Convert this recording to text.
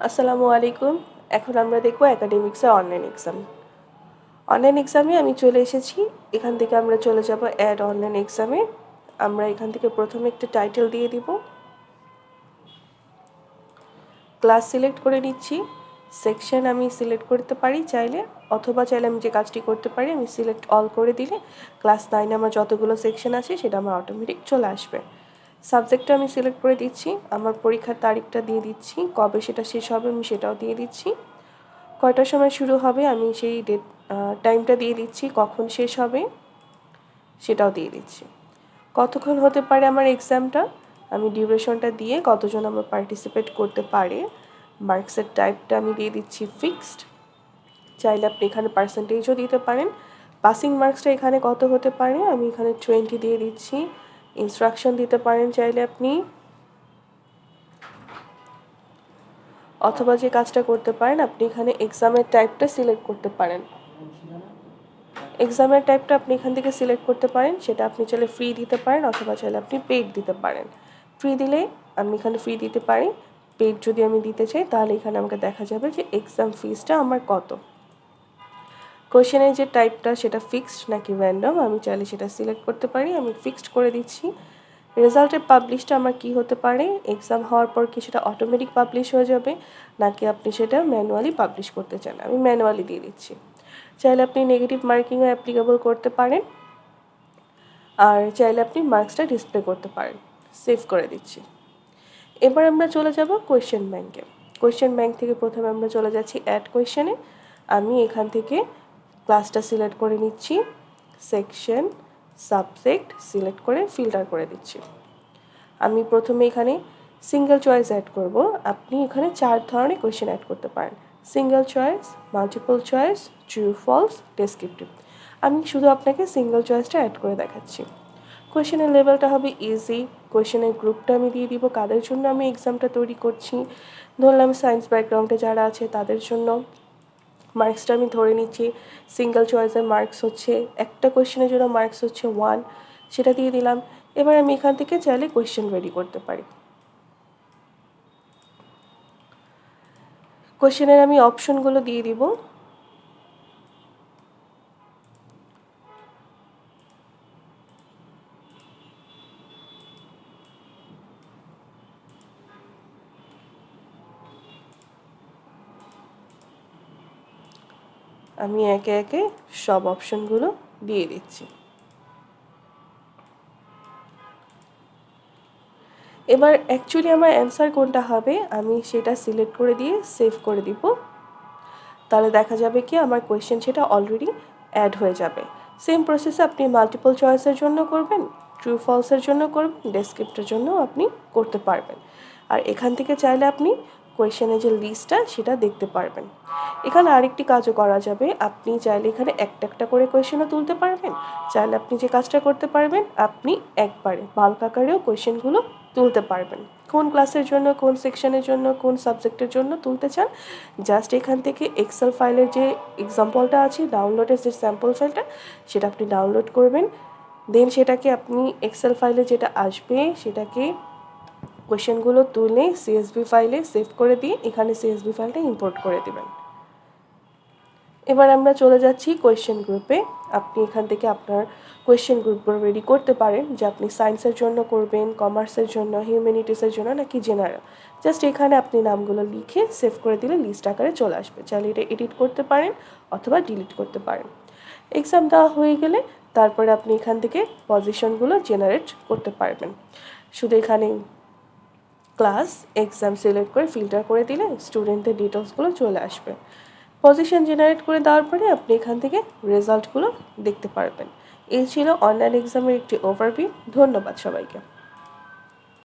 আসসালামু আলাইকুম। এখন আমরা দেখব একাডেমিক্সের অনলাইন এক্সাম। অনলাইন এক্সামে আমি চলে এসেছি। এখান থেকে আমরা চলে যাব অ্যাড অনলাইন এক্সামে। আমরা এখান থেকে প্রথমে একটা টাইটেল দিয়ে দিব। ক্লাস সিলেক্ট করে নিচ্ছি। সেকশন আমি সিলেক্ট করতে পারি চাইলে, অথবা চাইলে আমি যে কাজটি করতে পারি আমি সিলেক্ট অল করে দিলে ক্লাস 9 আমার যতগুলো সেকশন আছে সেটা আমার অটোমেটিক চলে আসবে। সাবজেক্টটা আমি সিলেক্ট করে দিচ্ছি। আমার পরীক্ষার তারিখটা দিয়ে দিচ্ছি, কবে সেটা শেষ হবে আমি সেটাও দিয়ে দিচ্ছি। কয়টার সময় শুরু হবে আমি সেই টাইমটা দিয়ে দিচ্ছি, কখন শেষ হবে সেটাও দিয়ে দিচ্ছি। কতক্ষণ হতে পারে আমার এক্সামটা আমি ডিউরেশনটা দিয়ে কতজন আমার পার্টিসিপেট করতে পারে। মার্কসের টাইপটা আমি দিয়ে দিচ্ছি ফিক্সড। চাইলে আপনি এখানে পার্সেন্টেজও দিতে পারেন। পাসিং মার্কসটা এখানে কত হতে পারে আমি এখানে 20 দিয়ে দিচ্ছি। ইনস্ট্রাকশন দিতে পারেন চাইলে আপনি, অথবা যে কাজটা করতে পারেন আপনি এখানে এক্সামের টাইপটা সিলেক্ট করতে পারেন। এক্সামের টাইপটা আপনি এখান থেকে সিলেক্ট করতে পারেন, সেটা আপনি চাইলে ফ্রি দিতে পারেন অথবা চাইলে আপনি পেইড দিতে পারেন। ফ্রি দিলে আমি এখানে ফ্রি দিতে পারি, পেইড যদি আমি দিতে চাই তাহলে এখানে আমাকে দেখা যাবে যে এক্সাম ফিসটা আমার কত। কোশ্চেনের যে টাইপটা সেটা ফিক্সড নাকি র্যান্ডম আমি চাইলে সেটা সিলেক্ট করতে পারি, আমি ফিক্সড করে দিচ্ছি। রেজাল্টের পাবলিশটা আমার কি হতে পারে, এক্সাম হওয়ার পর কি সেটা অটোমেটিক পাবলিশ হয়ে যাবে নাকি আপনি সেটা ম্যানুয়ালি পাবলিশ করতে চান, আমি ম্যানুয়ালি দিয়ে দিচ্ছি। চাইলে আপনি নেগেটিভ মার্কিংও অ্যাপ্লিকেবল করতে পারেন, আর চাইলে আপনি মার্কসটা ডিসপ্লে করতে পারেন। সেভ করে দিচ্ছি। এবার আমরা চলে যাব কোয়েশ্চেন ব্যাংকে। কোয়েশ্চেন ব্যাংক থেকে প্রথমে আমরা চলে যাচ্ছি অ্যাড কোয়েশ্চেনে। আমি এখান থেকে ক্লাসটা সিলেক্ট করে নিচ্ছি, সেকশন সাবজেক্ট সিলেক্ট করে ফিল্টার করে দিচ্ছি। আমি প্রথমে এখানে সিঙ্গেল চয়েস অ্যাড করব। আপনি এখানে 4 ধরনের কোয়েশ্চেন অ্যাড করতে পারেন: single choice, multiple choice, true false, descriptive. আমি শুধু আপনাকে সিঙ্গেল চয়েসটা অ্যাড করে দেখাচ্ছি। কোয়েশ্চেনের লেভেলটা হবে ইজি। কোয়েশ্চেনের গ্রুপটা আমি দিয়ে দিব কাদের জন্য আমি এক্সামটা তৈরি করছি। ধরলাম সায়েন্স ব্যাকগ্রাউন্ডে যারা আছে তাদের জন্য। মার্কসটা আমি ধরে নিচ্ছি, সিঙ্গেল চয়েসের মার্কস হচ্ছে একটা কোয়েশ্চেনের জন্য মার্কস হচ্ছে 1, সেটা দিয়ে দিলাম। এবার আমি এখান থেকে চাইলে কোয়েশ্চেন রেডি করতে পারি। কোয়েশ্চেনের আমি অপশনগুলো দিয়ে দিব। আমি একে একে সব অপশনগুলো দিয়ে দিচ্ছি। এবার অ্যাকচুয়ালি আমার অ্যান্সার কোনটা হবে আমি সেটা সিলেক্ট করে দিয়ে সেভ করে দিব। তাহলে দেখা যাবে কি আমার কোয়েশ্চেন সেটা অলরেডি অ্যাড হয়ে যাবে। সেম প্রসেসে আপনি মাল্টিপল চয়েসের জন্য করবেন, ট্রু ফলসের জন্য করবেন, ডেসক্রিপ্টের জন্য আপনি করতে পারবেন। আর এখান থেকে চাইলে আপনি কোয়েশ্চেনের যে লিস্টটা সেটা দেখতে পারবেন। এখানে আরেকটি কাজও করা যাবে, আপনি চাইলে এখানে একটা একটা করে কোয়েশ্চেনও তুলতে পারবেন। চাইলে আপনি যে কাজটা করতে পারবেন আপনি একবারে বাল্ক আকারেও কোয়েশ্চেনগুলো তুলতে পারবেন। কোন ক্লাসের জন্য, কোন সেকশনের জন্য, কোন সাবজেক্টের জন্য তুলতে চান, জাস্ট এখান থেকে এক্সেল ফাইলের যে এক্সাম্পলটা আছে ডাউনলোডের যে স্যাম্পল ফাইলটা সেটা আপনি ডাউনলোড করবেন। দেন সেটাকে আপনি এক্সেল ফাইলে যেটা আসবে সেটাকে কোয়েশ্চেনগুলো তুলে সিএসভি ফাইলে সেভ করে দিয়ে এখানে সিএসভি ফাইলটা ইম্পোর্ট করে দেবেন। এবার আমরা চলে যাচ্ছি কোয়েশ্চেন গ্রুপে। আপনি এখান থেকে আপনার কোয়েশ্চেন গ্রুপগুলো রেডি করতে পারেন যে আপনি সায়েন্সের জন্য করবেন, কমার্সের জন্য, হিউম্যানিটিসের জন্য নাকি জেনারেল। জাস্ট এখানে আপনি নামগুলো লিখে সেভ করে দিলে লিস্ট আকারে চলে আসবে। চাইলে এটা এডিট করতে পারেন অথবা ডিলিট করতে পারেন। এক্সাম দেওয়া হয়ে গেলে তারপরে আপনি এখান থেকে পজিশনগুলো জেনারেট করতে পারবেন। শুধু এখানে ক্লাস এক্সাম সিলেক্ট করে ফিল্টার করে দিলে স্টুডেন্টদের ডিটেলসগুলো চলে আসবে। পজিশন জেনারেট করে দেওয়ার পরে আপনি এখান থেকে রেজাল্টগুলো দেখতে পারবেন। এই ছিল অনলাইন এক্সামের একটি ওভারভিউ। ধন্যবাদ সবাইকে।